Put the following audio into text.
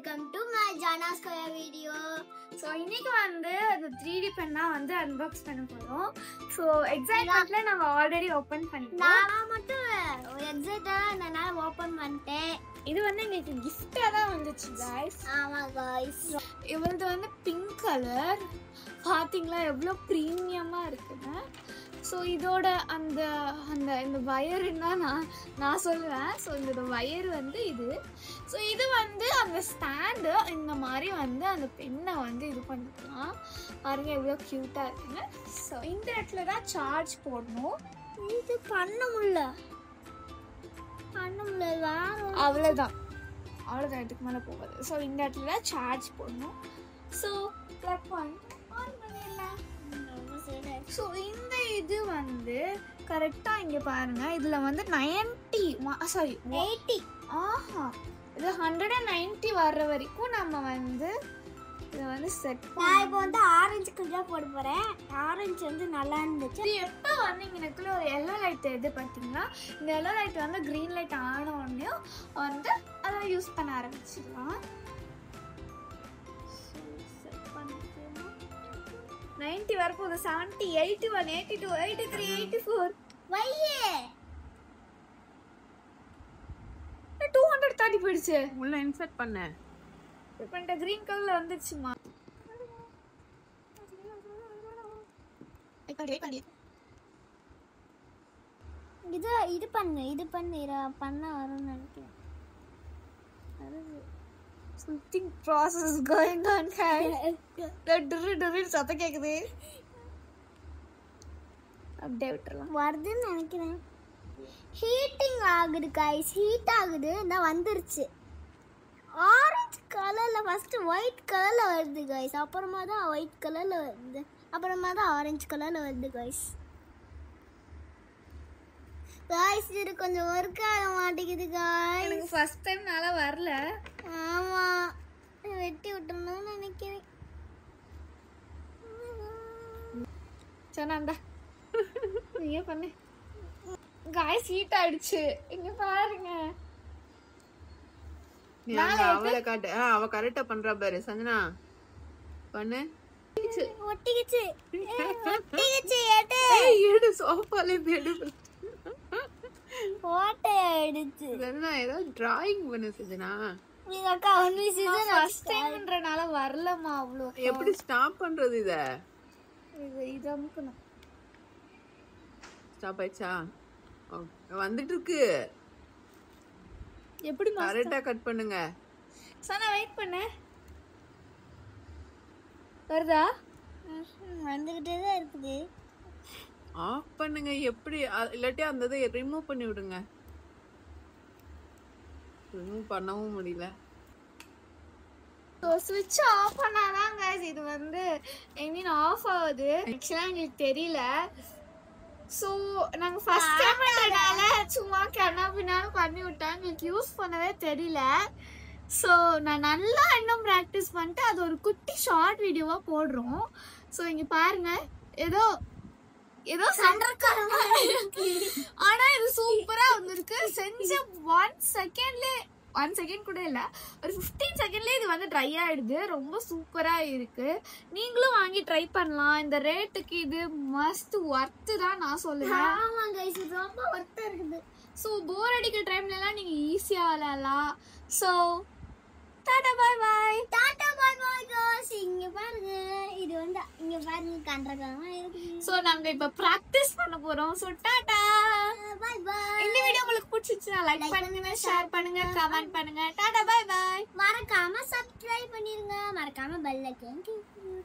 Welcome to my ஜானாஸ் கயா video. So இன்னைக்கு வந்து அது 3D பென்னா வந்து அன்பாக்ஸ் பண்ண போறோம். ஸோ எக்ஸைட்மெண்ட்ல நாங்க ஆல்ரெடி ஓபன் பண்ணிட்டோம். நான் மட்டும் எக்ஸைட்டா நான் ஓபன் பண்ணிட்டேன். இது வந்து எங்களுக்கு கிஃப்டா தான் வந்துச்சு गाइस. ஆமா गाइस. இவளது வந்து பிங்க் கலர். பாத்தீங்களா எவ்வளோ பிரீமியமா இருக்குன்னு. ஸோ இதோட அந்த அந்த இந்த வயருன்னா நான் சொல்லுவேன். ஸோ இந்த வயர் வந்து இது. ஸோ இது வந்து அந்த ஸ்டாண்டு இந்த மாதிரி வந்து அந்த பெண்ணை வந்து இது பண்ணிக்கலாம். பாருங்க எவ்வளோ க்யூட்டாக இருக்குன்னு. ஸோ இந்த இடத்துல தான் சார்ஜ் போடணும். இது பண்ண முடியல அவ்வளோதான் இதுக்கு மேலே போகாது. ஸோ இந்த இடத்துல தான் சார்ஜ் போடணும். ஸோ ப்ளக் பாயிண்ட் ஆன் பண்ணிடலாம். ஸோ இந்த இது வந்து கரெக்டாக இங்கே பாருங்க, இதில் வந்து 80 ஆஹா இது 190 வர்ற வரைக்கும் நம்ம வந்து இதை வந்து செட் நான் இப்போ வந்து ஆரஞ்சு கலர் போட போகிறேன். ஆரஞ்சு வந்து நல்லா இருந்துச்சு. இது எப்போ வந்து இங்கனக்குள்ள ஒரு எல்லோ லைட் எது பார்த்தீங்கன்னா, இந்த எல்லோ லைட் வந்து க்ரீன் லைட் ஆன உடனே வந்து அதை யூஸ் பண்ண ஆரம்பிச்சிடலாம். 90 வரப்போகுது. 70, 81, 82, 83, 84 வையே 230 போயிடுச்சு. உள்ள இன்சர்ட் பண்ண இப்போ இந்த கிரீன் கலர்ல வந்துச்சுமா. இது பண்ண வரும்னு நினைக்கிறேன். Something process is going on guys. டுரு சத்தம் கேக்குது. அப்படியே விட்டுறலாம். வருதுன்னு நினைக்கிறேன். ஹீட்டிங் ஆகுது கைஸ். ஹீட் ஆகுது. நான் வந்துருச்சு. ஆரஞ்சு கலர்ல ஃபர்ஸ்ட் ஒயிட் கலர்ல வருது கைஸ். அப்புறமா தான் ஒயிட் கலர்ல வருது. அப்புறமா தான் ஆரஞ்சு கலர்ல வருது கைஸ். गाइस இது கொஞ்சம் வர்க் ஆக மாட்டேங்குது गाइस. எனக்கு ஃபர்ஸ்ட் டைம் நாள வரல. ஆமா வெட்டி விட்டணும்னு நினைக்கிறேன். சனாண்டா நீங்க பண்ணு. गाइस ஹீட் ஆயிடுச்சு. இங்க பாருங்க. நீ அங்க அவளை காட்டு. அவ கரெக்ட்டா பண்றா பாரு சஞ்சனா. பண்ணு. ஒட்டிக்கிச்சு எடு சோஃபால எடு. ஓட்டை ஆயிடுச்சு. சஞ்சனா ஏதோ டிராயிங் பண்ணு சஞ்சனா. நீங்க அக்கா ஒன்லி சீசன் ஃபர்ஸ்ட் டைம்ன்றனால வரலமா அவ்ளோ. எப்படி ஸ்டாப் பண்றது இத? இது அமுக்கணும். ஸ்டாப் ஆயிச்சா? வந்துட்டு இருக்கு. எப்படி கரெக்ட்டா கட் பண்ணுங்க. சனா வெயிட் பண்ணு. வருதா? வந்துகிட்டே தான் இருக்குது. ஆஃப் பண்ணுங்க. எப்படி இல்லாட்டி அந்த இதை ரிமூவ் பண்ணி விடுங்க. ரிமூவ் பண்ணவும் முடியல. ஸோ ஸ்விட்ச் ஆஃப் பண்ணாதான் guys இது வந்து ஆஃப் ஆகுது. ஆக்சுவலாக எங்களுக்கு தெரியல. ஸோ நாங்கள் ஃபர்ஸ்ட் டைம் பண்ணுறதுனால சும்மா கண்ணா பின்னாலும் பண்ணி விட்டேன். எங்களுக்கு யூஸ் பண்ணவே தெரியல. ஸோ நான் நல்லா இன்னும் ப்ராக்டிஸ் பண்ணிட்டு அது ஒரு குட்டி ஷார்ட் வீடியோவாக போடுறோம். ஸோ இங்கே பாருங்க ஏதோ சண்டக்காரமா இருக்கு. ஆனா இது சூப்பரா வந்திருக்கு. செஞ்ச 1 செகண்ட் கூட இல்ல, ஒரு 15 செகண்ட்ல இது வந்து ட்ரை ஆயிடுது. ரொம்ப சூப்பரா இருக்கு. நீங்களும் வாங்கி ட்ரை பண்ணலாம். இந்த ரேட்டுக்கு இது மஸ்ட் ஒர்த் தான் நான் சொல்லுவேன். ஆமா गाइस இது ரொம்ப ஒர்த்தா இருக்குது. ஸோ போர் அடிக்கிற டைம்ல எல்லாம் நீங்க ஈஸியா விளையாடலாம். ஸோ டாடா பாய் பாய். டாடா பாய் பாய் गाइस. இங்க பாருங்க இது வந்து இங்க பாருங்க கண்டறகமா இருக்கு. ஸோ நாங்க இப்ப பிராக்டிஸ் பண்ண போறோம். ஸோ டாடா பாய் பாய். இந்த வீடியோ உங்களுக்கு பிடிச்சிருந்தா லைக் பண்ணுங்க, ஷேர் பண்ணுங்க, கமெண்ட் பண்ணுங்க. டாடா பாய் பாய். மறக்காம சப்ஸ்கிரைப் பண்ணிருங்க. மறக்காம பெல் ஐகான் கிளிக் பண்ணுங்க.